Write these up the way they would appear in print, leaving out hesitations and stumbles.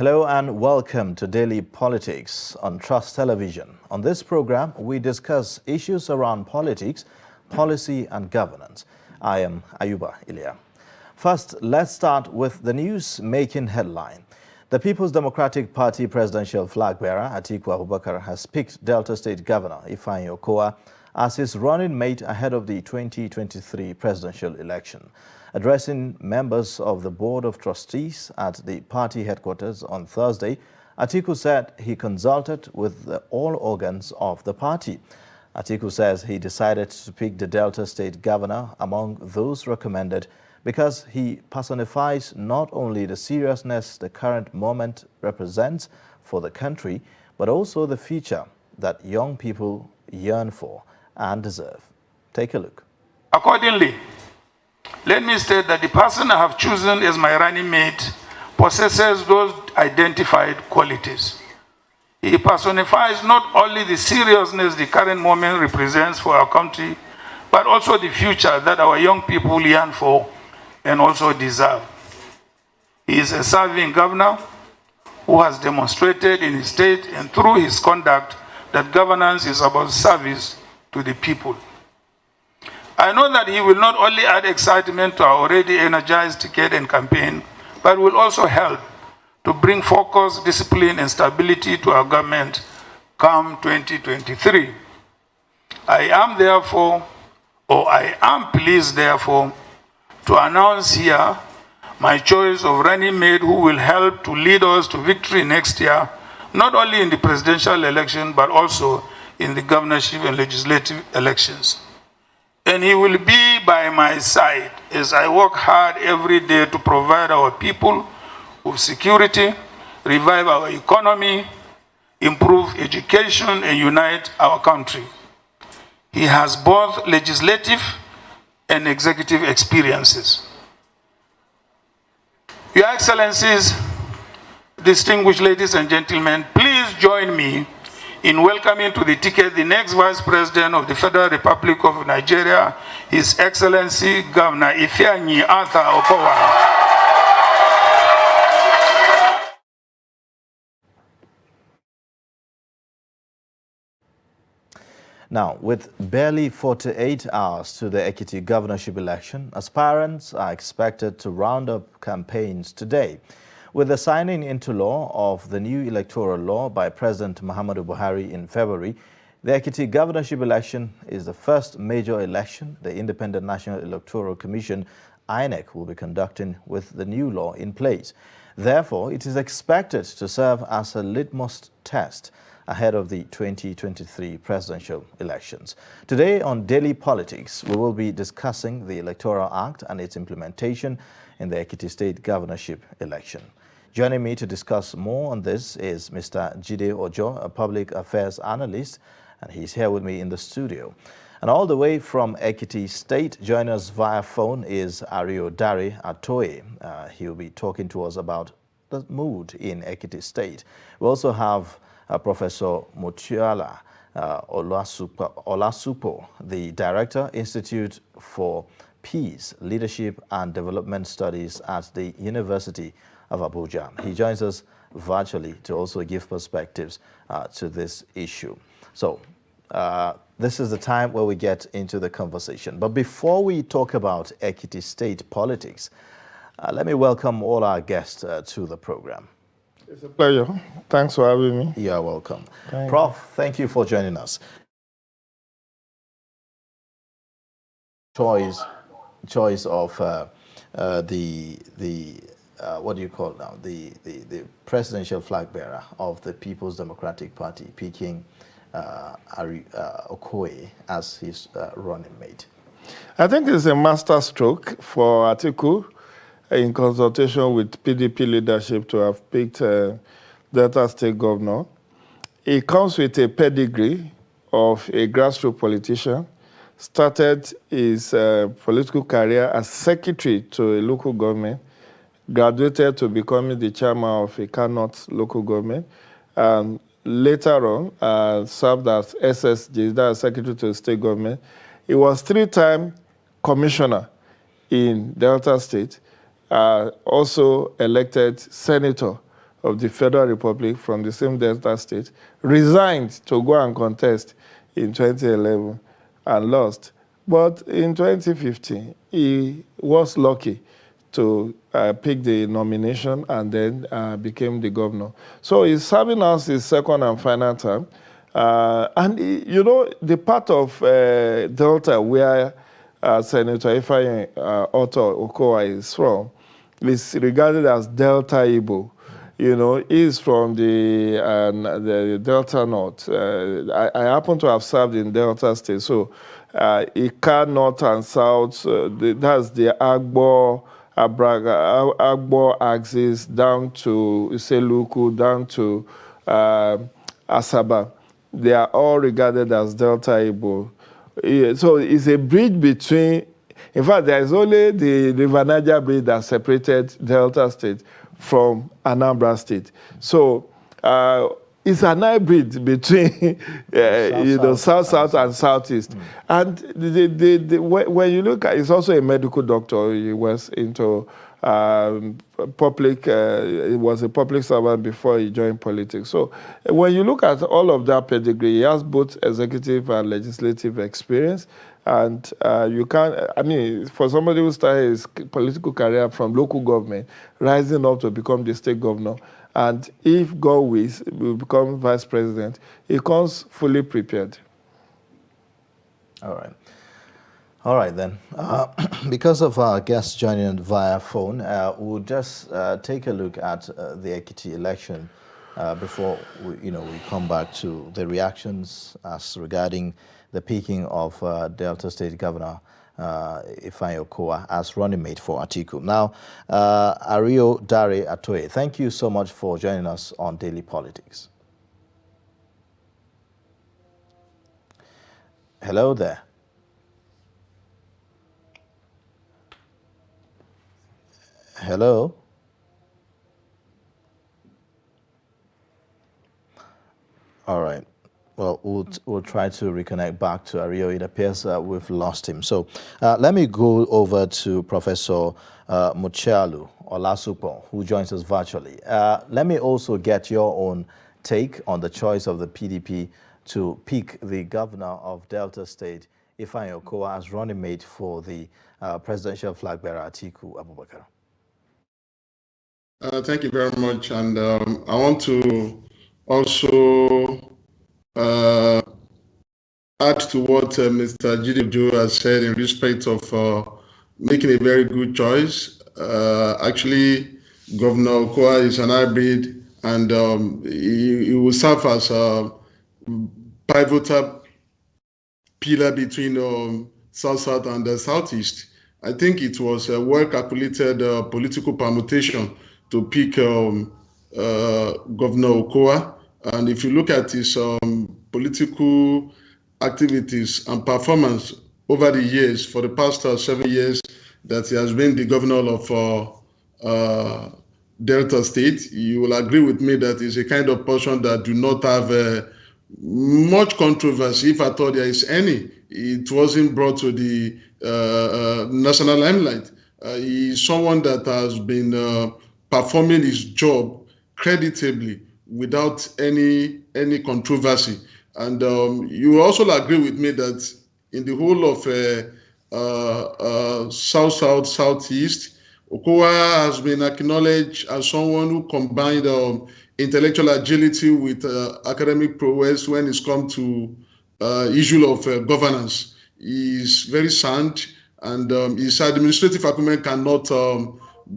Hello and welcome to Daily Politics on Trust Television. On this program, we discuss issues around politics, policy and governance. I am Ayuba Ilya. First, let's start with the news making headline. The People's Democratic Party presidential flag bearer, Atiku Abubakar, has picked Delta State Governor Ifeanyi Okowa as his running mate ahead of the 2023 presidential election. Addressing members of the Board of Trustees at the party headquarters on Thursday, Atiku said he consulted with all organs of the party. Atiku says he decided to pick the Delta State Governor among those recommended because he personifies not only the seriousness the current moment represents for the country, but also the future that young people yearn for and deserve. Take a look. Accordingly, let me state that the person I have chosen as my running mate possesses those identified qualities. He personifies not only the seriousness the current moment represents for our country, but also the future that our young people yearn for and also deserve. He is a serving governor who has demonstrated in his state and through his conduct that governance is about service to the people. I know that he will not only add excitement to our already energized ticket and campaign, but will also help to bring focus, discipline, and stability to our government come 2023. I am pleased, therefore, to announce here my choice of running mate who will help to lead us to victory next year, not only in the presidential election, but also in the governorship and legislative elections. And he will be by my side as I work hard every day to provide our people with security, revive our economy, improve education, and unite our country. He has both legislative and executive experiences. Your Excellencies, distinguished ladies and gentlemen, please join me in welcoming to the ticket the next Vice President of the Federal Republic of Nigeria, His Excellency Governor Ifeanyi Okowa. Now, with barely 48 hours to the Ekiti governorship election, aspirants are expected to round up campaigns today. With the signing into law of the new electoral law by President Muhammadu Buhari in February, the Ekiti governorship election is the first major election the Independent National Electoral Commission, INEC, will be conducting with the new law in place. Therefore, it is expected to serve as a litmus test ahead of the 2023 presidential elections. Today on Daily Politics, we will be discussing the Electoral Act and its implementation in the Ekiti State governorship election. Joining me to discuss more on this is Mr. Jide Ojo, a public affairs analyst, and he's here with me in the studio. And all the way from Ekiti State, joining us via phone is Ariodare Atoye. He'll be talking to us about the mood in Ekiti State. We also have Professor Motiala Olasupo, the Director, Institute for Peace, Leadership and Development Studies at the University of Abuja. He joins us virtually to also give perspectives to this issue. So this is the time where we get into the conversation. But before we talk about Ekiti State politics, let me welcome all our guests to the program. It's a pleasure. Thanks for having me. You're welcome. Prof, thank you for joining us. Choice of what do you call it now? The presidential flag bearer of the People's Democratic Party, picking Okowa as his running mate. I think it's a master stroke for Atiku in consultation with PDP leadership to have picked Delta State Governor. He comes with a pedigree of a grassroots politician, started his political career as secretary to a local government, graduated to becoming the chairman of a North local government, and later on served as SSG, that is secretary to the state government. He was 3-time commissioner in Delta State, also elected senator of the Federal Republic from the same Delta State, resigned to go and contest in 2011 and lost. But in 2015, he was lucky to pick the nomination and then became the governor. So he's serving us his second and final term. And you know, the part of Delta where Senator Ifeanyi Otto Okowa is from is regarded as Delta Igbo. You know, he's from the Delta North. I happen to have served in Delta State, so Ika North and South, that's the Agbo, Agbo axis down to Iseluku, down to Asaba. They are all regarded as Delta Igbo. So it's a bridge between, in fact, there is only the River Niger bridge that separated Delta State from Anambra State. So it's an hybrid between south and southeast. And when you look at, it's also a medical doctor. He was into public, he was a public servant before he joined politics. So when you look at all of that pedigree, he has both executive and legislative experience. And you can't, I mean, for somebody who started his political career from local government, rising up to become the state governor, and if God wills, will become vice president, he comes fully prepared. All right. All right, then. Because of our guests joining via phone, we'll just take a look at the Ekiti election before we come back to the reactions as regarding the picking of Delta State Governor Ifeanyi Okowa as running mate for Atiku. Now, Ario Dare Atoye, thank you so much for joining us on Daily Politics. Hello there. Hello. All right. Well, we'll try to reconnect back to Ario. It appears we've lost him. So let me go over to Professor Muchalu Olasupo, who joins us virtually. Let me also get your own take on the choice of the PDP to pick the governor of Delta State, Ifeanyi Okowa, as running mate for the presidential flag bearer Atiku Abubakar. Thank you very much. And I want to also add to what Mr. Gideon has said in respect of making a very good choice. Actually, Governor Okowa is an hybrid, and he will serve as a pivotal pillar between South-South and the Southeast. I think it was a well-calculated political permutation to pick Governor Okowa. And if you look at his political activities and performance over the years, for the past 7 years that he has been the governor of Delta State, you will agree with me that he's a kind of person that do not have much controversy, if at all there is any. It wasn't brought to the national limelight. He's someone that has been performing his job creditably without any controversy. And you will also agree with me that in the whole of South-South, Southeast, Okowa has been acknowledged as someone who combined intellectual agility with academic prowess when it's come to issue of governance. He's very sound, and his administrative acumen cannot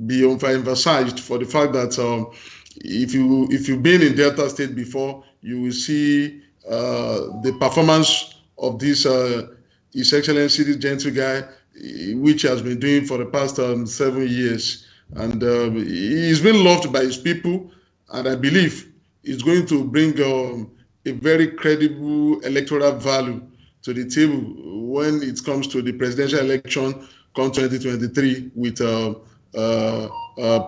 be emphasized for the fact that if you've been in Delta State before, you will see the performance of this His Excellency, this gentle guy, which he has been doing for the past 7 years. And he's been loved by his people, and I believe he's going to bring a very credible electoral value to the table when it comes to the presidential election come 2023 with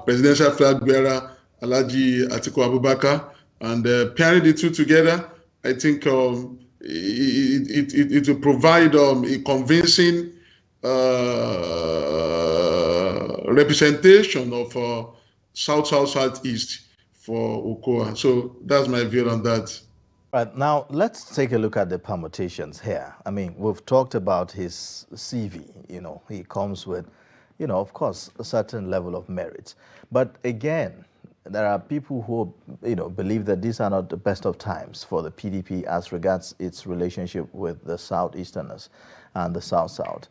presidential flag bearer Alhaji Atiku Abubakar. And pairing the two together, I think it will provide a convincing representation of South-South-Southeast for Okowa. So that's my view on that. Right, now let's take a look at the permutations here. I mean, we've talked about his CV, he comes with, of course, a certain level of merit. But again, there are people who, believe that these are not the best of times for the PDP as regards its relationship with the Southeasterners and the South-South.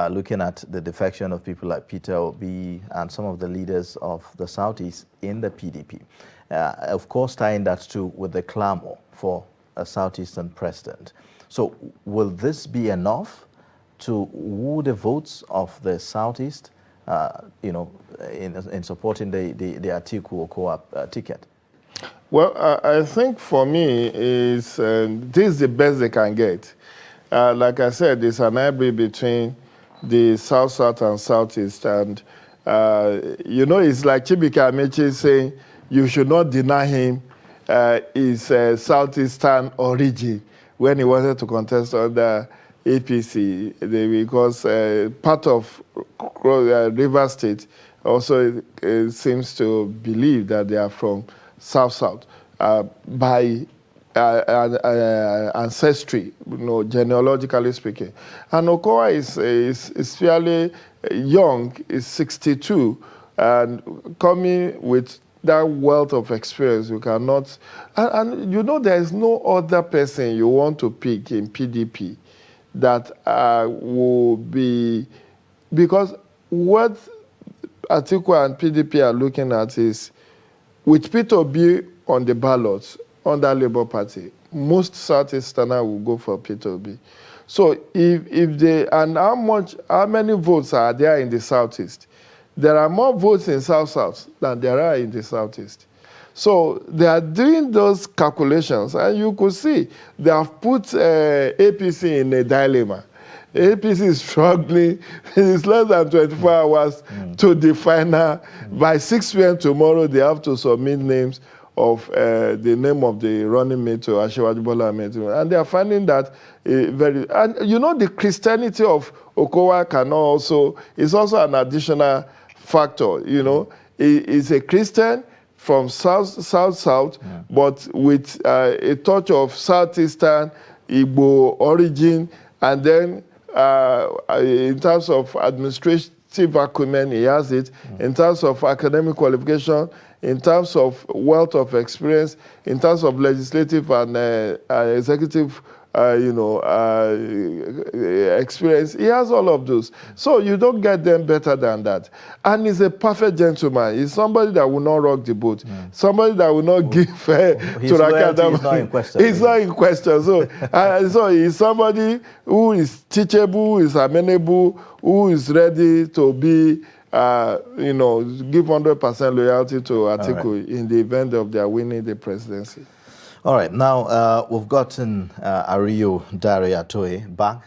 Looking at the defection of people like Peter Obi and some of the leaders of the Southeast in the PDP. Of course, tying that too with the clamor for a Southeastern president. So will this be enough to woo the votes of the Southeast, in supporting the Atiku Okowa ticket? Well, I think for me, this is the best they can get. Like I said, it's an hybrid between the South-South and Southeast. And, it's like Chibika Amechi saying, you should not deny him his Southeastern origin when he wanted to contest under APC, because part of River State also seems to believe that they are from South-South by ancestry, genealogically speaking. And Okowa is fairly young, is 62, and coming with that wealth of experience. You cannot, and there is no other person you want to pick in PDP that will be, because what Atiku and PDP are looking at is, with Peter Obi on the ballots under Labour Party, most Southeasterners will go for Peter Obi. So if they, and how many votes are there in the Southeast? There are more votes in South-South than there are in the Southeast. So they are doing those calculations, and you could see they have put APC in a dilemma. APC is struggling. It's less than 24 hours to the final. By 6 p.m. tomorrow, they have to submit names of the name of the running mate to Asiwaju Bola Ahmed Tinubu. And they are finding that and the Christianity of Okowa is also an additional factor. He's a Christian from South, but with a touch of Southeastern Igbo origin, and then in terms of administrative acumen, he has it. In terms of academic qualification, in terms of wealth of experience, in terms of legislative and executive experience. He has all of those. So you don't get them better than that. And he's a perfect gentleman. He's somebody that will not rock the boat. Somebody that will not give to Rakadam. He's not in question. He's not in question. So, so he's somebody who is teachable, who is amenable, who is ready to be, give 100% loyalty to Atiku in the event of their winning the presidency. All right, now we've gotten Ario Daria Atoye back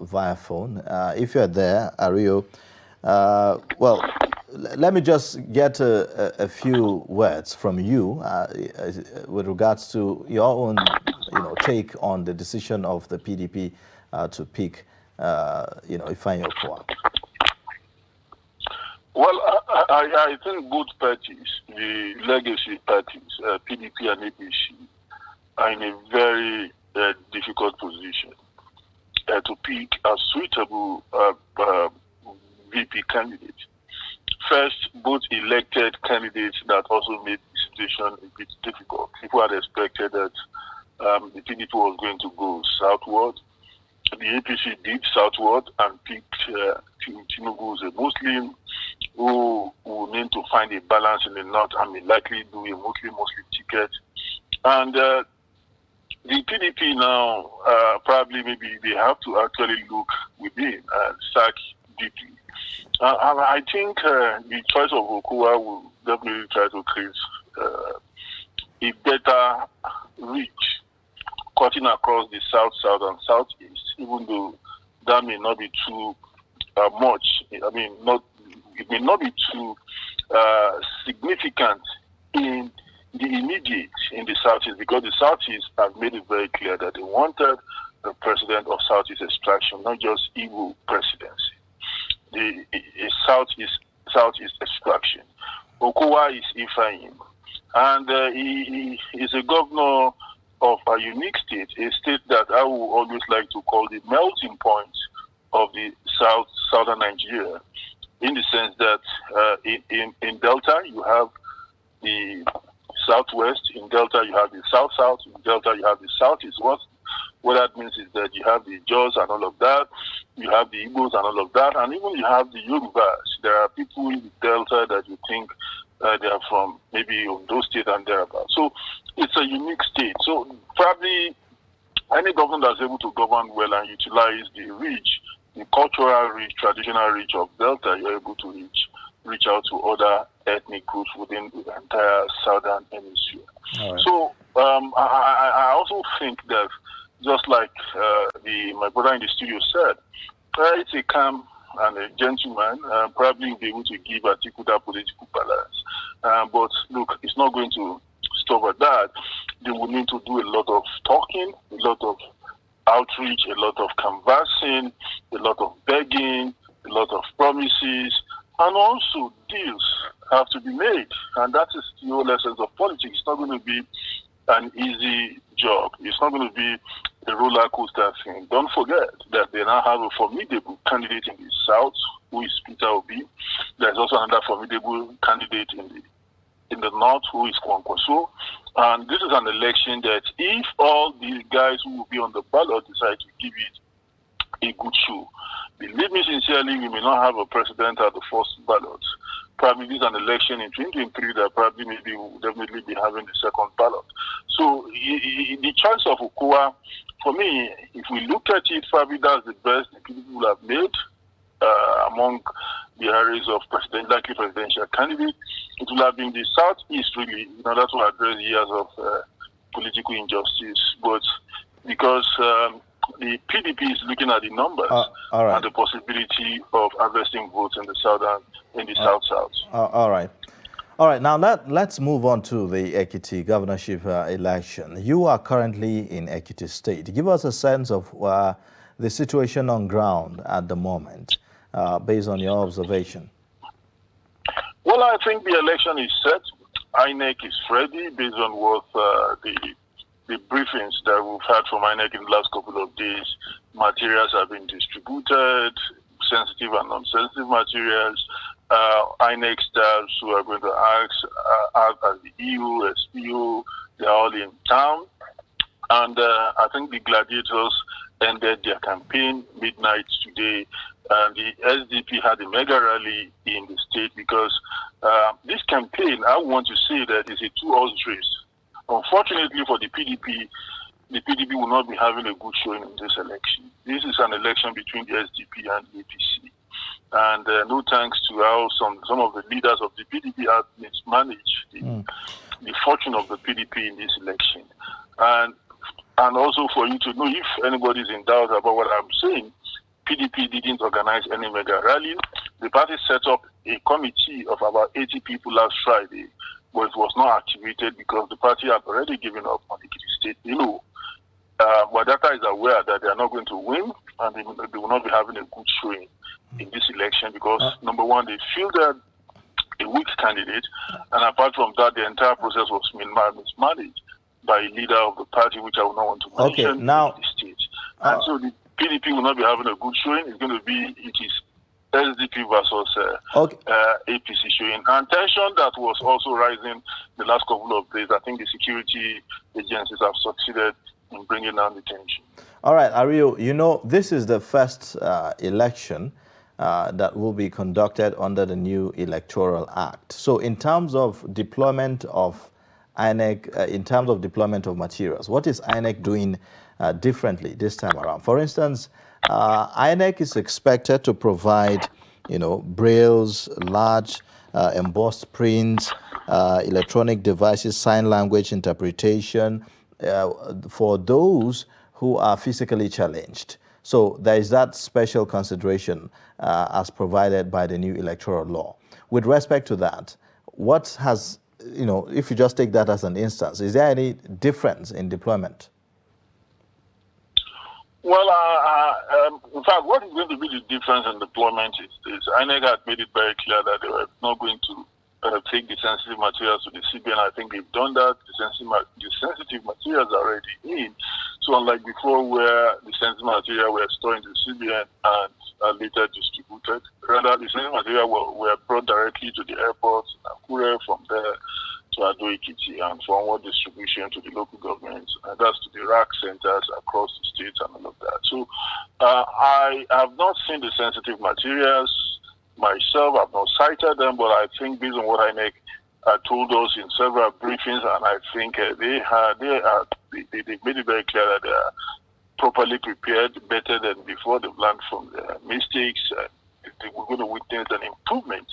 via phone. If you're there, Ario, well, let me just get a few words from you with regards to your own, take on the decision of the PDP to pick, Ifeanyi Okowa. Well, I think both parties, the legacy parties, PDP and APC, are in a very difficult position to pick a suitable VP candidate. First, both elected candidates that also made the situation a bit difficult. People had expected that the PDP was going to go southward. The APC did southward and picked Tinubu, who's a Muslim, who will need to find a balance in the north and may likely do a Muslim ticket. And the PDP now, probably maybe they have to actually look within and search deeply. And I think the choice of Okowa will definitely try to create a better reach, cutting across the south, and southeast, even though that may not be too much. I mean, it may not be too significant in the immediate in the southeast, because the southeast have made it very clear that they wanted the president of southeast extraction, not just Igbo presidency. The southeast extraction. Okowa is Ifeanyi. And he is a governor of a unique state, a state that I would always like to call the melting point of the southern Nigeria, in the sense that in Delta you have the southwest, in Delta you have the south-south, in Delta you have the southeast. What that means is that you have the Jaws and all of that, you have the Igbos and all of that, and even you have the Yorubas. There are people in the Delta that you think they are from maybe Ondo State and thereabouts. So it's a unique state. So probably any government that's able to govern well and utilize the reach, the cultural reach, traditional reach of Delta, you're able to reach out to other ethnic groups within the entire southern hemisphere. Right. So I also think that, just like my brother in the studio said, it's a calm and a gentleman, probably will be able to give Atiku that political balance. But look, it's not going to stop at that. They will need to do a lot of talking, a lot of outreach, a lot of canvassing, a lot of begging, a lot of promises, and also deals have to be made. And that is the whole essence of politics. It's not going to be an easy job. It's not going to be a roller coaster thing. Don't forget that they now have a formidable candidate in the South, who is Peter Obi. There's also another formidable candidate in the North, who is Kwankwaso. And this is an election that, if all these guys who will be on the ballot decide to give it a good show, believe me sincerely, we may not have a president at the first ballot. Probably this is an election in 2023 that probably maybe will definitely be having the second ballot. So the choice of Okowa, for me, if we look at it, probably that's the best the people will have made among the areas of likely presidential candidate. It will have been the Southeast, really, in order to address years of political injustice. But because the PDP is looking at the numbers and the possibility of harvesting votes in the South-South. All right. All right, now let's move on to the Ekiti governorship election. You are currently in Ekiti State. Give us a sense of the situation on ground at the moment, based on your observation. Well, I think the election is set. INEC is ready based on what the briefings that we've had from INEC in the last couple of days. Materials have been distributed, sensitive and non-sensitive materials. INEC staffs who are going to act as the EU, SPO, they're all in town. And I think the gladiators ended their campaign midnight today. And the SDP had a mega rally in the state because this campaign, I want to say that is a two-horse race. Unfortunately for the PDP will not be having a good showing in this election. This is an election between the SDP and the APC. And no thanks to how some of the leaders of the PDP have mismanaged the fortune of the PDP in this election. And also for you to know, if anybody is in doubt about what I'm saying, PDP didn't organize any mega rally. The party set up a committee of about 80 people last Friday, but it was not activated because the party had already given up on the state. Wadata is aware that they are not going to win, and they will not be having a good showing in this election because, number one, they fielded a weak candidate, and apart from that, the entire process was mismanaged by a leader of the party, which I will not want to mention, in the state. And so the PDP will not be having a good showing. It's going to be, it is SDP versus APC showing. And tension that was also rising the last couple of days. I think the security agencies have succeeded in bringing down the tension. All right, Ario, you know, this is the first election that will be conducted under the new Electoral Act. So in terms of deployment of INEC, in terms of deployment of materials, what is INEC doing differently this time around? For instance, INEC is expected to provide, brailles, large embossed prints, electronic devices, sign language interpretation for those who are physically challenged. So there is that special consideration as provided by the new electoral law. With respect to that, what has, if you just take that as an instance, is there any difference in deployment? Well, in fact, what is going to be the difference in deployment is INEC had made it very clear that they were not going to take the sensitive materials to the CBN. I think they've done that. The sensitive materials are already in. So unlike before where the sensitive material were stored in the CBN and later distributed, rather the sensitive material were brought directly to the airport, Akure, from there to Ado-Ekiti, and forward distribution to the local governments, and that's to the RAC centers across the states and all of that. So I have not seen the sensitive materials myself. I've not cited them, but I think based on what INEC told us in several briefings, and I think they've made it very clear that they are properly prepared, better than before. They've learned from their mistakes. We're going to witness an improvement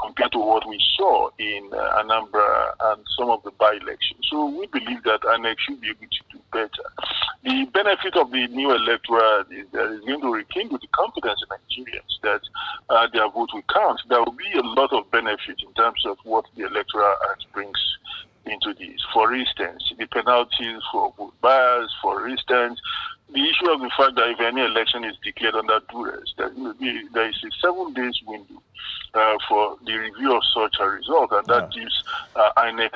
compared to what we saw in Anambra and some of the by-elections. So we believe that INEC should be able to do better. The benefit of the new electorate is that it's going to rekindle the confidence in Nigerians that their vote will count. There will be a lot of benefit in terms of what the Electoral Act brings into this. For instance, the penalties for vote buyers, for instance, the issue of the fact that if any election is declared under duress, there is a 7 days window for the review of such a result, and that gives INEC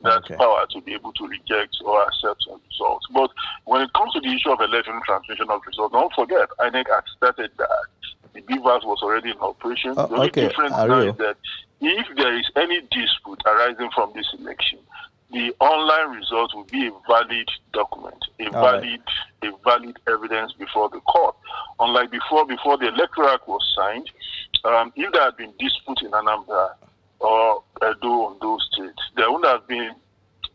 that power to be able to reject or accept a result. But when it comes to the issue of election transmission of results, don't forget, INEC had started that. The BVAS was already in operation. The only difference now is that if there is any dispute arising from this election, the online result will be a valid document, a valid evidence before the court. Unlike before the Electoral Act was signed, if there had been dispute in Anambra or Edo on those states, there would have been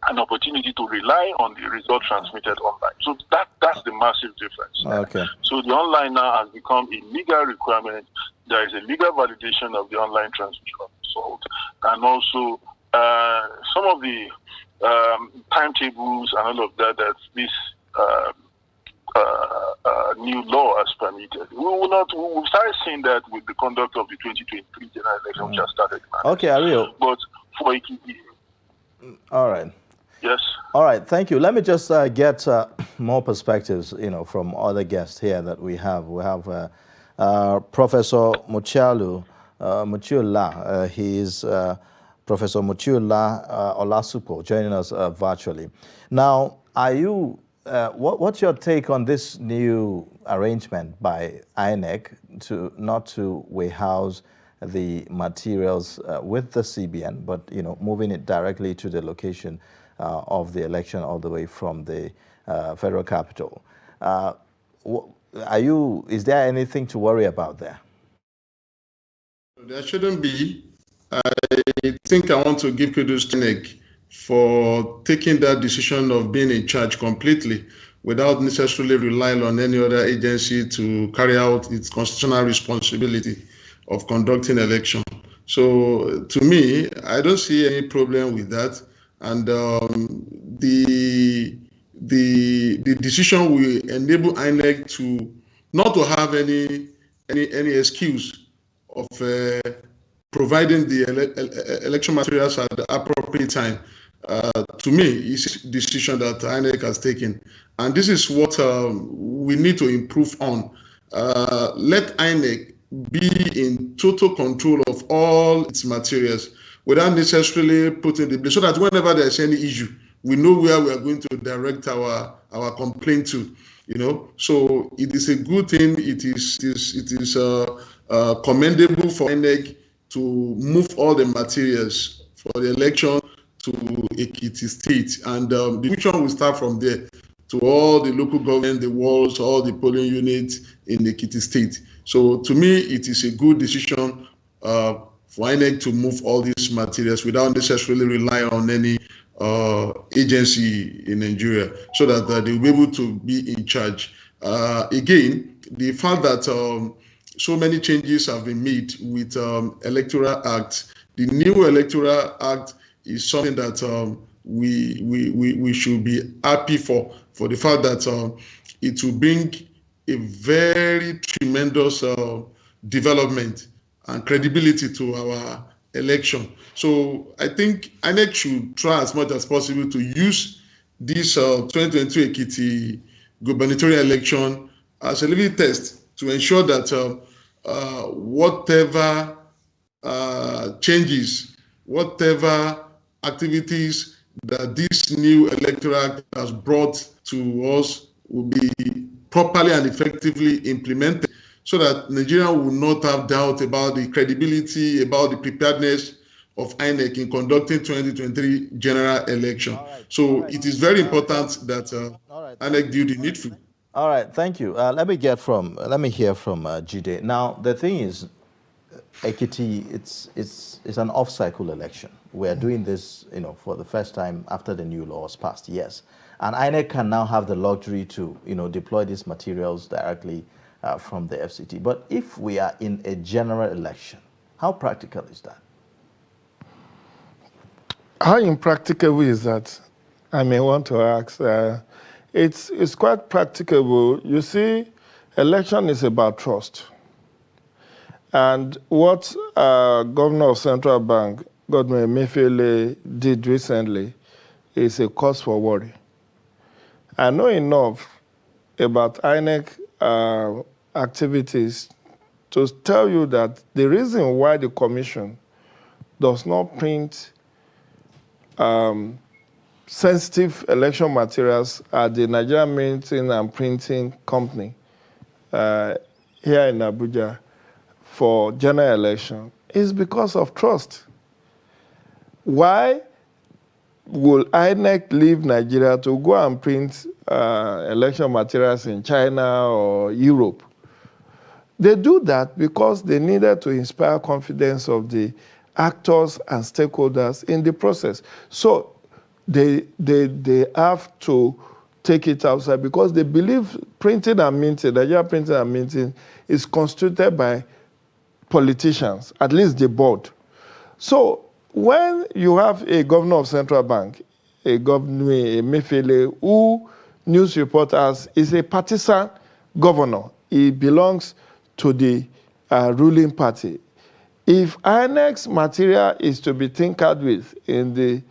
an opportunity to rely on the result transmitted online. So that's the massive difference. So the online now has become a legal requirement. There is a legal validation of the online transmission of the result, and also some of the timetables and all of that this new law has permitted. We will start seeing that with the conduct of the 2023 general election, which has started. Okay, Ario. But for Ekiti. All right. Yes. All right. Thank you. Let me just get more perspectives, from other guests here that we have. We have Professor Muchiola. He is Professor Muchiola Olasupo joining us virtually. Now, are you? What's your take on this new arrangement by INEC not to warehouse the materials with the CBN, but moving it directly to the location of the election all the way from the federal capital? Is there anything to worry about there? There shouldn't be. I think I want to give kudos to INEC for taking that decision of being in charge completely without necessarily relying on any other agency to carry out its constitutional responsibility of conducting election. So to me, I don't see any problem with that. And the decision will enable INEC to not to have any excuse of providing the election materials at the appropriate time. To me, it's a decision that INEC has taken. And this is what we need to improve on. Let INEC be in total control of all its materials without necessarily putting the blame, so that whenever there's any issue, we know where we are going to direct our complaint to. So it is a good thing. It is commendable for INEC to move all the materials for the election to Ekiti State, and the decision will start from there to all the local government, the wards, all the polling units in Ekiti State. So to me, it is a good decision for INEC to move all these materials without necessarily relying on any agency in Nigeria, so that they will be able to be in charge. Again, the fact that so many changes have been made with Electoral Act. The new Electoral Act is something that we should be happy for the fact that it will bring a very tremendous development and credibility to our election. So I think INEC should try as much as possible to use this 2022 Ekiti gubernatorial election as a living test to ensure that whatever changes whatever activities that this new electoral act has brought to us will be properly and effectively implemented, so that Nigeria will not have doubt about the credibility, about the preparedness of INEC in conducting 2023 general election. So it is very important that INEC do the needful. All right, thank you. Let me hear from Jide. Now, the thing is, Ekiti, it's an off-cycle election. We are doing this, for the first time after the new law was passed. Yes, and INEC can now have the luxury to, deploy these materials directly from the FCT. But if we are in a general election, how practical is that? How impracticable is that? I may want to ask. It's quite practicable. You see, election is about trust. And what Governor of Central Bank, Godwin Emefiele, did recently is a cause for worry. I know enough about INEC activities to tell you that the reason why the Commission does not print sensitive election materials at the Nigerian Minting and Printing Company here in Abuja for general election is because of trust. Why will INEC leave Nigeria to go and print election materials in China or Europe? They do that because they needed to inspire confidence of the actors and stakeholders in the process. So they have to take it outside because they believe printing and minting, Nigeria printing and minting, is constituted by politicians, at least the board. So when you have a governor of central bank, a governor, Emefiele, who news reporters is a partisan governor, he belongs to the ruling party. If INEC's material is to be tinkered with in the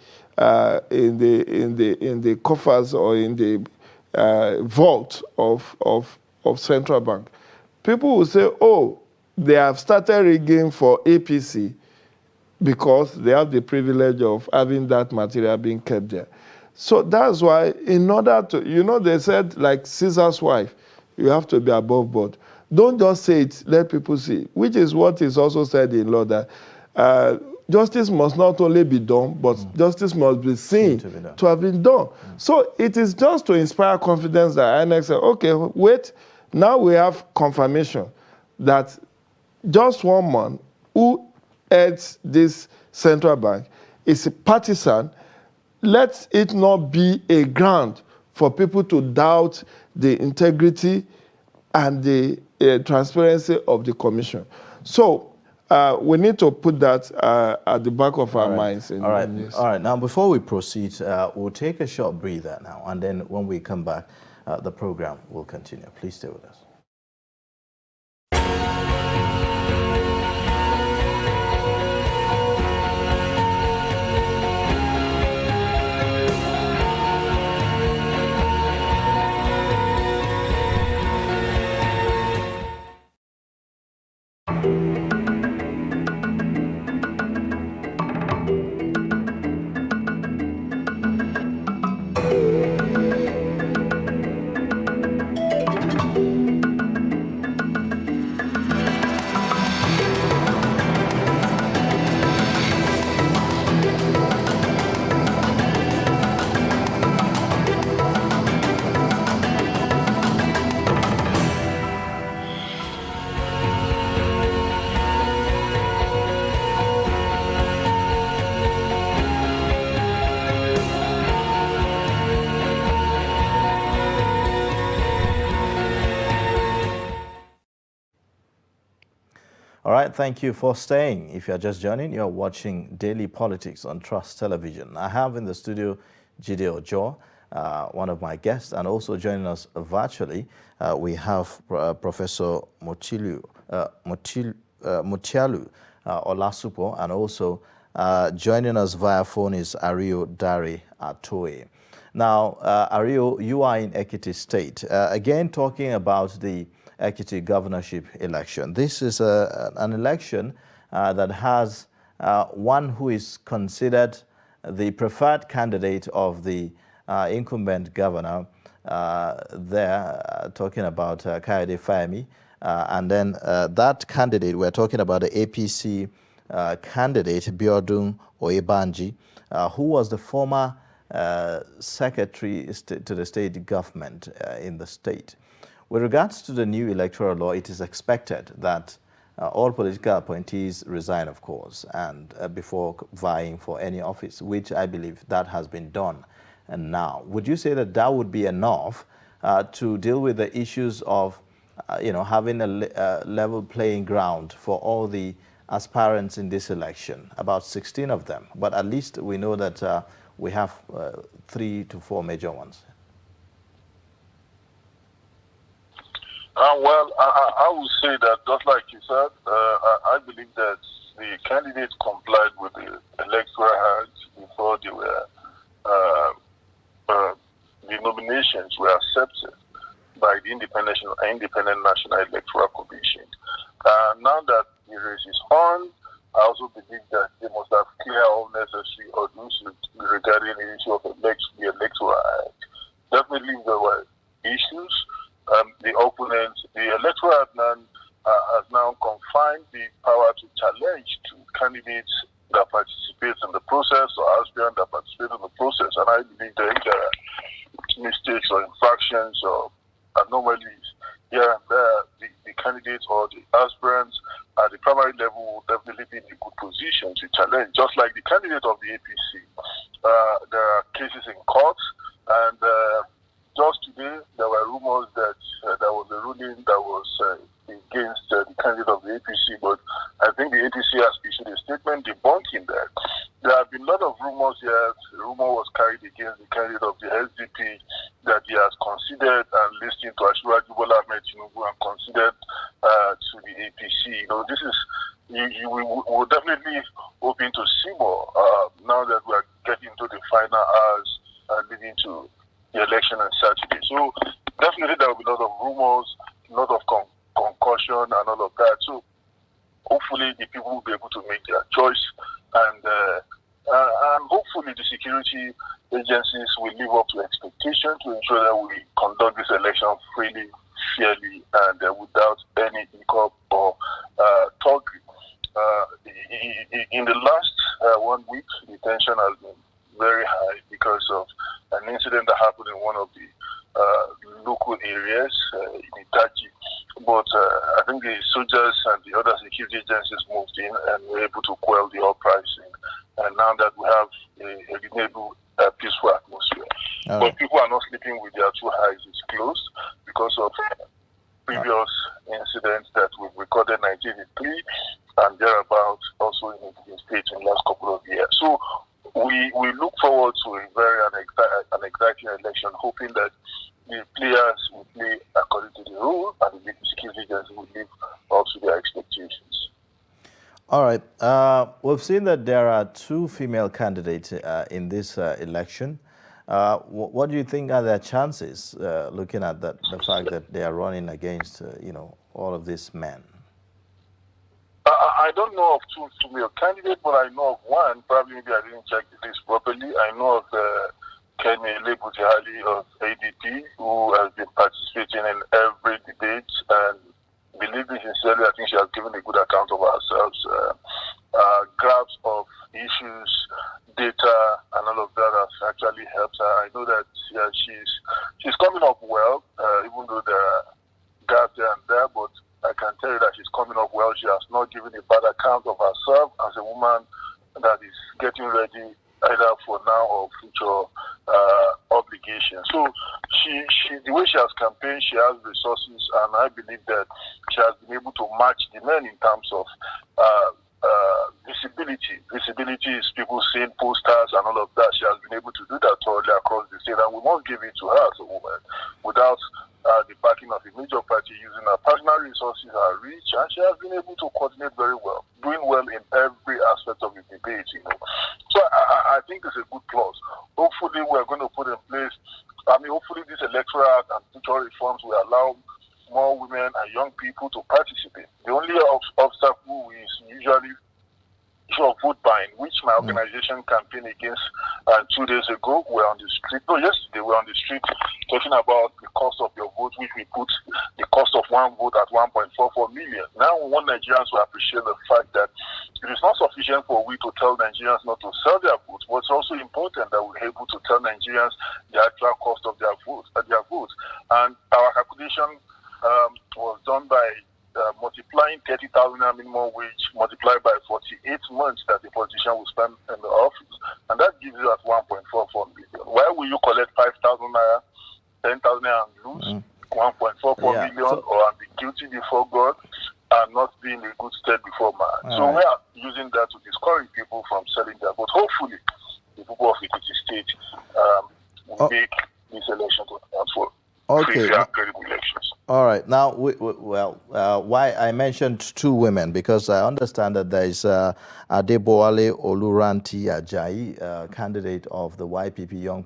coffers or in the vault of central bank, people will say, oh, they have started rigging for APC because they have the privilege of having that material being kept there. So that's why, in order to, they said, like Caesar's wife, you have to be above board. Don't just say it, let people see, which is what is also said in law, that justice must not only be done, but justice must be seen to have been done. So it is just to inspire confidence that INEC said, okay, wait, now we have confirmation that just one man who heads this central bank is a partisan. Let it not be a ground for people to doubt the integrity and the transparency of the commission. So we need to put that at the back of our minds. All right. Now, before we proceed, we'll take a short breather now, and then when we come back, the program will continue. Please stay with us. All right, thank you for staying. If you're just joining, you're watching Daily Politics on Trust Television. I have in the studio Jide Ojo, one of my guests, and also joining us virtually, we have Professor Mutialu Olasupo, and also joining us via phone is Ario Dari Atoe. Now, Ario, you are in Ekiti State. Again, talking about the Ekiti governorship election. This is an election that has one who is considered the preferred candidate of the incumbent governor talking about Kayode Fayemi. And then that candidate, we're talking about the APC candidate, Biodun Oyebanji, who was the former secretary to the state government in the state. With regards to the new electoral law, it is expected that all political appointees resign, of course, and before vying for any office, which I believe that has been done. And now, would you say that that would be enough to deal with the issues of, having a level playing ground for all the aspirants in this election? About 16 of them, but at least we know that we have 3 to 4 major ones. Well, I would say that, just like you said, I believe that the candidates complied with the Electoral Act before they were, the nominations were accepted by the Independent National Electoral Commission. Now that the race is on, I also believe that they must have cleared all necessary orders regarding the issue of the Electoral Act. Definitely there were issues. The opponents, the Electoral Act has now confined the power to challenge to candidates that participate in the process or aspirants that participate in the process. And I believe that if there are mistakes or infractions or anomalies here and there, the candidates or the aspirants at the primary level will definitely be in a good position to challenge, just like the candidate of the APC. There are cases in court, and just today, there were rumors that there was a ruling that was against the candidate of the APC, but I think the APC has issued a statement debunking that. There have been a lot of rumors here. The rumor was carried against the candidate of the SDP that he has considered and listened to Asiwaju Bola Ahmed Tinubu and considered to the APC. This is, we're definitely hoping to see more now that we are getting to the final hours leading to the election on Saturday. So definitely there will be a lot of rumors, a lot of concussion and all of that. So hopefully the people will be able to make their choice, and hopefully the security agencies will live up to expectations to ensure that we conduct this election freely, fairly, and without any hiccup or talking. In the last 1 week, the tension has been very high because of an incident that happened in one of the local areas in Itachi. But I think the soldiers and the other security agencies moved in and were able to quell the uprising. And now that we have a reasonable, peaceful atmosphere. But people are not sleeping with their 2 eyes closed because of previous incidents that we've recorded in 1983 and thereabouts also in the state in the last couple of years. So we look forward to a very exciting election, hoping that the players will play according to the rule and the security agencies will live up to their expectations. All right. We've seen that there are 2 female candidates in this election. What do you think are their chances, looking at the fact that they are running against, all of these men? I don't know of 2 female candidates, but I know of one. Probably maybe I didn't check the list properly. I know of Kenny Lebutihali of ADP, who has been participating in every debate, and believe me sincerely, I think she has given a good account of ourselves. Graphs of issues, data, and all of that has actually helped her. I know that she's coming up well, even though there are gaps here and there, but I can tell you that she's coming up well. She has not given a bad account of herself as a woman that is getting ready either for now or future obligations. So the way she has campaigned, she has resources, and I believe that she has been able to match the men in terms of visibility. Visibility is people seeing posters and all of that. She has been able to do that thoroughly across the state, and we must give it to her as a woman without the backing of a major party, using her personal resources, her reach, and she has been able to coordinate very well, doing well in every aspect of the debate. So I think it's a good plus. Hopefully, we're going to put in place. Hopefully, this electoral act and future reforms will allow more women and young people to participate. The only obstacle is usually issue of vote buying, which my organization campaigned against 2 days ago. We're on the street. No, yesterday we're on the street talking about the cost of your vote, which we put the cost of one vote at 1.44 million. Now, we want Nigerians to appreciate the fact that it is not sufficient for we to tell Nigerians not to sell their votes, but it's also important that we're able to tell Nigerians the actual cost of their votes. And our calculation was done by multiplying 30,000 minimum wage multiplied by 48 months that the politician will spend in the office. And that gives you at 1.44 million. Why will you collect 5,000 naira, 10,000 naira and lose 1.44 million or be guilty before God and not be in a good state before man? So we are using that to discourage people from selling their vote. Hopefully, the people of Ekiti State will make this election to transform. Okay. Credible elections. All right. Now, why I mentioned two women, because I understand that there is Adebowale Oluranti Ajayi, candidate of the YPP Young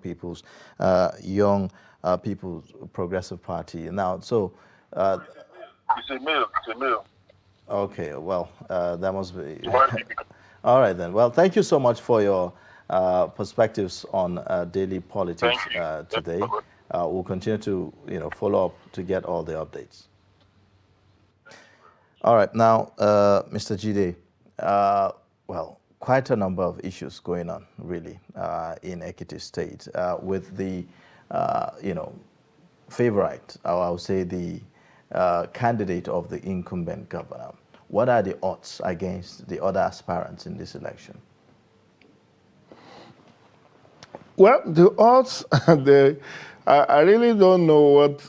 People's Progressive Party. Now, so it's a male. Okay. Well, that must be. All right then. Well, thank you so much for your perspectives on daily politics today. We'll continue to follow up to get all the updates. All right, now, Mr. Jide, well, quite a number of issues going on, really, in Ekiti State, with the, favorite, or I would say the candidate of the incumbent governor. What are the odds against the other aspirants in this election? Well, the odds, I really don't know what,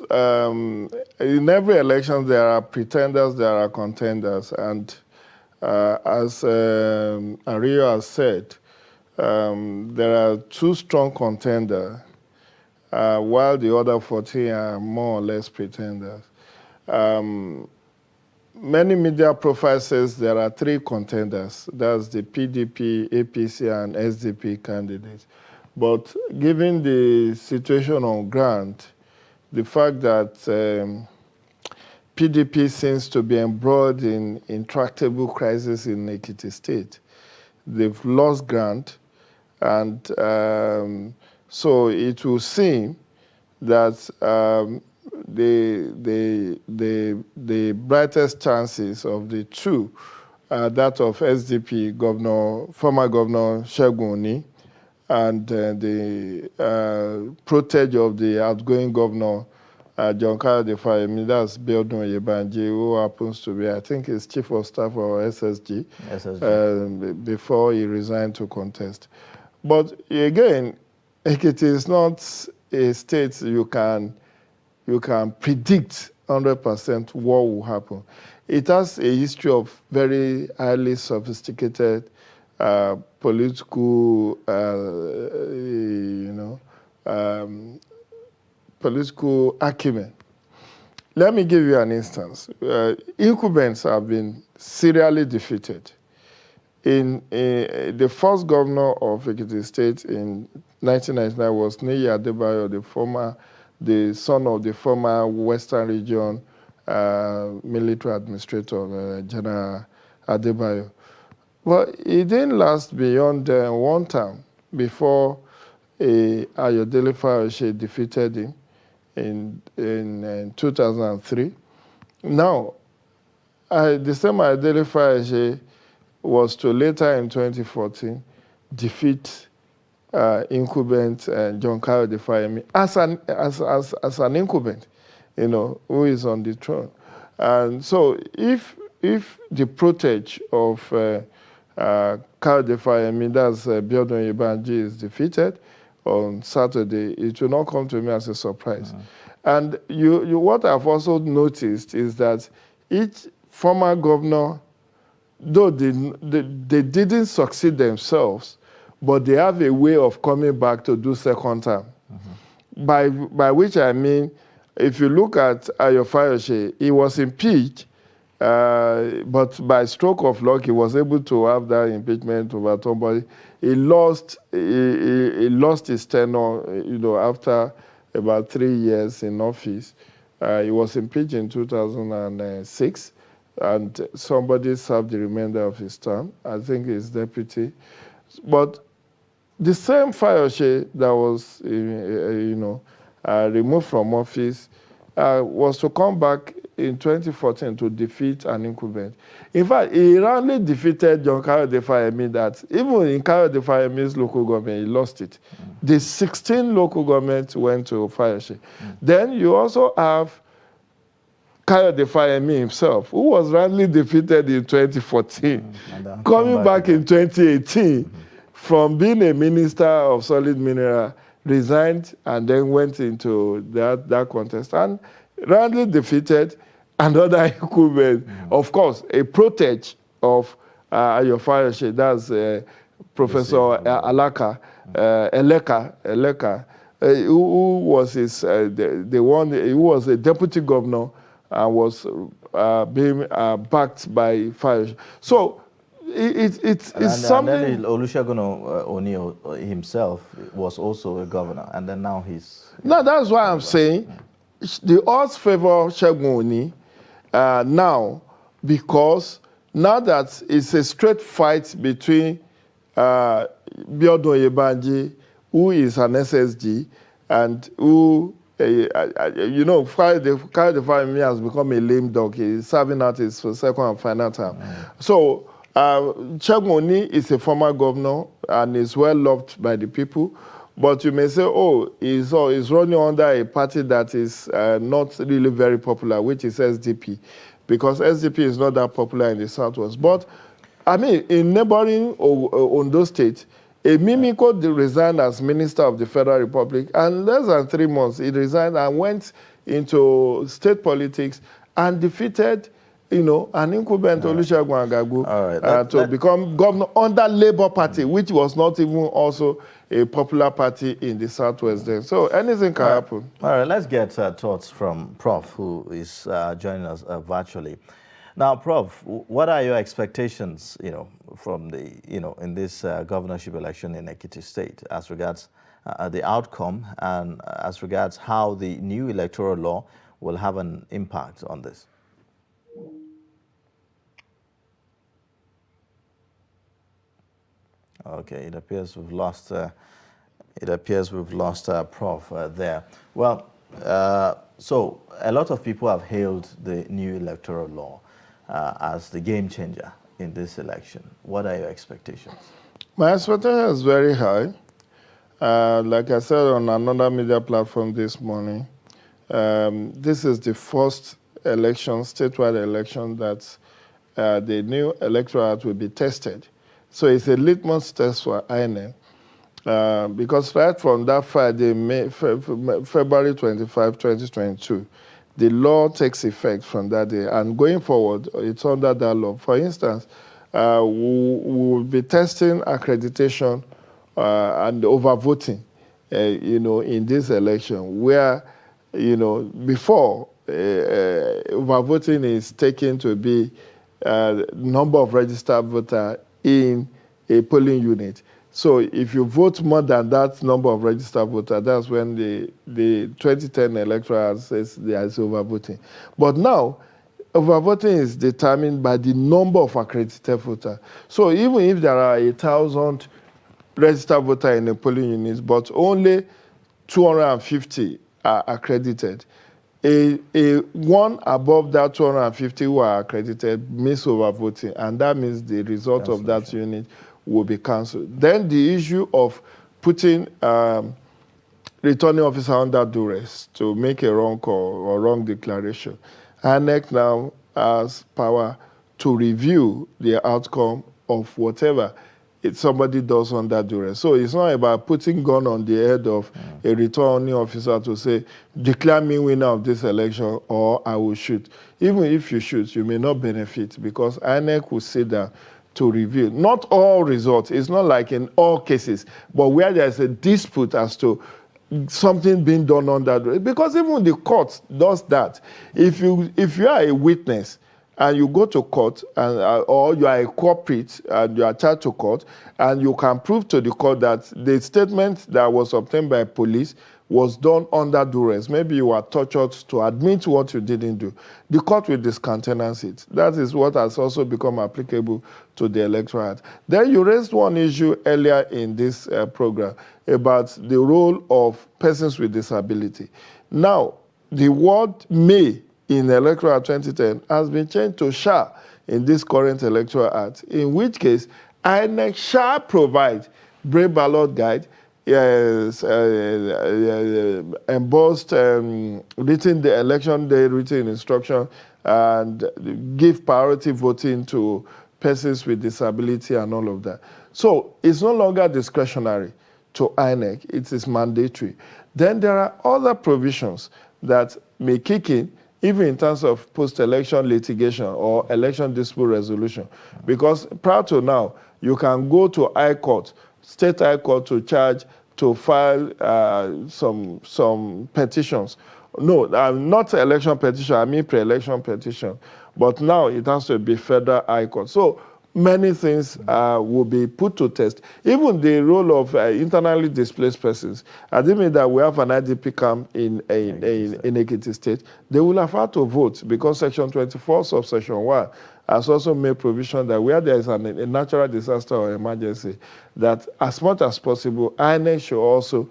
in every election there are pretenders, there are contenders, and as Ario has said, there are two strong contenders, while the other 14 are more or less pretenders. Many media profiles says there are three contenders, that's the PDP, APC, and SDP candidates. But given the situation on ground, the fact that PDP seems to be embroiled in intractable crisis in Ekiti State, they've lost ground, and so it will seem that the brightest chances of the two are that of SDP former Governor Segun Oni, and the protege of the outgoing governor, John Kayode Fayemi, that's Biodun Oyebanji, who happens to be, I think, his chief of staff or SSG, before he resigned to contest. But again, Ekiti is not a state you can predict 100% what will happen. It has a history of very highly sophisticated political, political acumen. Let me give you an instance. Incumbents have been serially defeated. In the first governor of Ekiti State in 1999 was Niyi Adebayo, the son of the former Western Region military administrator, General Adebayo. Well, it didn't last beyond one term before Ayodele Fayose defeated him in 2003. Now, the same Ayodele Fayose was to later in 2014 defeat incumbent John Kayode Fayemi as an incumbent, who is on the throne. And so if the protege of Kayode Fayemi, that's Biodun Oyebanji, is defeated on Saturday, it will not come to me as a surprise. And what I've also noticed is that each former governor, though they didn't succeed themselves, but they have a way of coming back to do second term. By which I mean, if you look at Ayo Fayose, he was impeached, but by stroke of luck, he was able to have that impeachment overturned, but he lost his tenure, after about 3 years in office. He was impeached in 2006, and somebody served the remainder of his term. I think his deputy. But the same Fayose that was, removed from office was to come back in 2014 to defeat an incumbent. In fact, he roundly defeated John Kayode Fayemi that even in Kayode Fayemi's local government, he lost it. The 16 local governments went to Fayose. Then you also have Kayode Fayemi himself, who was roundly defeated in 2014, coming back in 2018 from being a minister of solid mineral, resigned and then went into that contest and roundly defeated another incumbent. Of course, a protege of your Fayose, that's Professor Eleka, who was his the one who was a deputy governor and was being backed by Fayose. So it's something. And then Olusegun Oni himself was also a governor, and then now he's. No, that's why I'm saying the odds favor Segun Oni now, because now that it's a straight fight between Biodun Oyebanji, who is an SSG, and who, Kayode Fayemi has become a lame dog. He's serving out his second and final term. So Segun Oni is a former governor and is well loved by the people. But you may say, oh, he's running under a party that is not really very popular, which is SDP, because SDP is not that popular in the Southwest. But, I mean, in neighboring Ondo State, Mimiko resigned as Minister of the Federal Republic, and less than 3 months, he resigned and went into state politics and defeated an incumbent Olusegun Agagu to become governor under Labour Party, which was not even also a popular party in the Southwest then. So anything can happen. All right, let's get thoughts from Prof, who is joining us virtually. Now, Prof, what are your expectations, from the, in this governorship election in Ekiti State as regards the outcome and as regards how the new electoral law will have an impact on this? Okay, it appears we've lost. Prof there. Well, so a lot of people have hailed the new electoral law as the game changer in this election. What are your expectations? My expectation is very high. Like I said on another media platform this morning, this is the first election, statewide election, that the new electoral act will be tested. So it's a litmus test for INEC. Because right from that Friday, February 25, 2022, the law takes effect from that day. And going forward, it's under that law. For instance, we will be testing accreditation and overvoting, in this election, where, before overvoting is taken to be number of registered voters in a polling unit. So if you vote more than that number of registered voters, that's when the 2010 electoral says there is overvoting. But now, overvoting is determined by the number of accredited voters. So even if there are 1,000 registered voters in a polling unit, but only 250 are accredited, a one above that 250 who are accredited means overvoting, and that means the result of that unit will be cancelled. Then the issue of putting returning officer under duress to make a wrong call or wrong declaration. INEC now has power to review the outcome of whatever somebody does under duress. So it's not about putting gun on the head of a returning officer to say, declare me winner of this election or I will shoot. Even if you shoot, you may not benefit because INEC will sit down to review. Not all results. It's not like in all cases, but where there's a dispute as to something being done under duress. Because even the court does that. If you are a witness and you go to court, and or you are a culprit and you are charged to court, and you can prove to the court that the statement that was obtained by police was done under duress. Maybe you were tortured to admit what you didn't do. The court will discountenance it. That is what has also become applicable to the Electoral Act. Then you raised one issue earlier in this program about the role of persons with disability. Now, the word may in Electoral Act 2010 has been changed to shall in this current Electoral Act, in which case INEC shall provide brave ballot guide, yes, embossed, written the election day written instruction, and give priority voting to persons with disability and all of that. So it's no longer discretionary to INEC, it is mandatory. Then there are other provisions that may kick in, even in terms of post-election litigation or election dispute resolution. Because prior to now, you can go to High Court, State High Court to charge to file some petitions. No, not election petition, I mean pre-election petition. But now it has to be Federal High Court. So many things will be put to test. Even the role of internally displaced persons. I didn't mean that we have an IDP camp in Ekiti State. They will have had to vote because Section 24 subsection 1 has also made provision that where there is a natural disaster or emergency, that as much as possible, INEC should also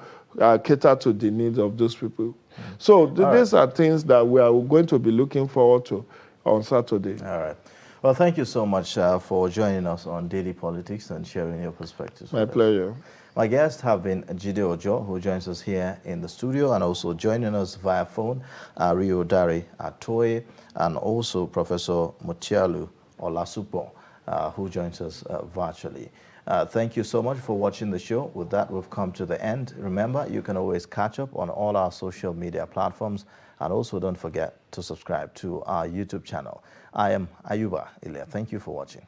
cater to the needs of those people. So these are things that we are going to be looking forward to on Saturday. All right. Well, thank you so much for joining us on Daily Politics and sharing your perspectives. My pleasure. My guests have been Jide Ojo, who joins us here in the studio, and also joining us via phone, Rio Dari Atoye, and also Professor Mutialu Olasupo, who joins us virtually. Thank you so much for watching the show. With that, we've come to the end. Remember, you can always catch up on all our social media platforms, and also don't forget to subscribe to our YouTube channel. I am Ayuba Ilya. Thank you for watching.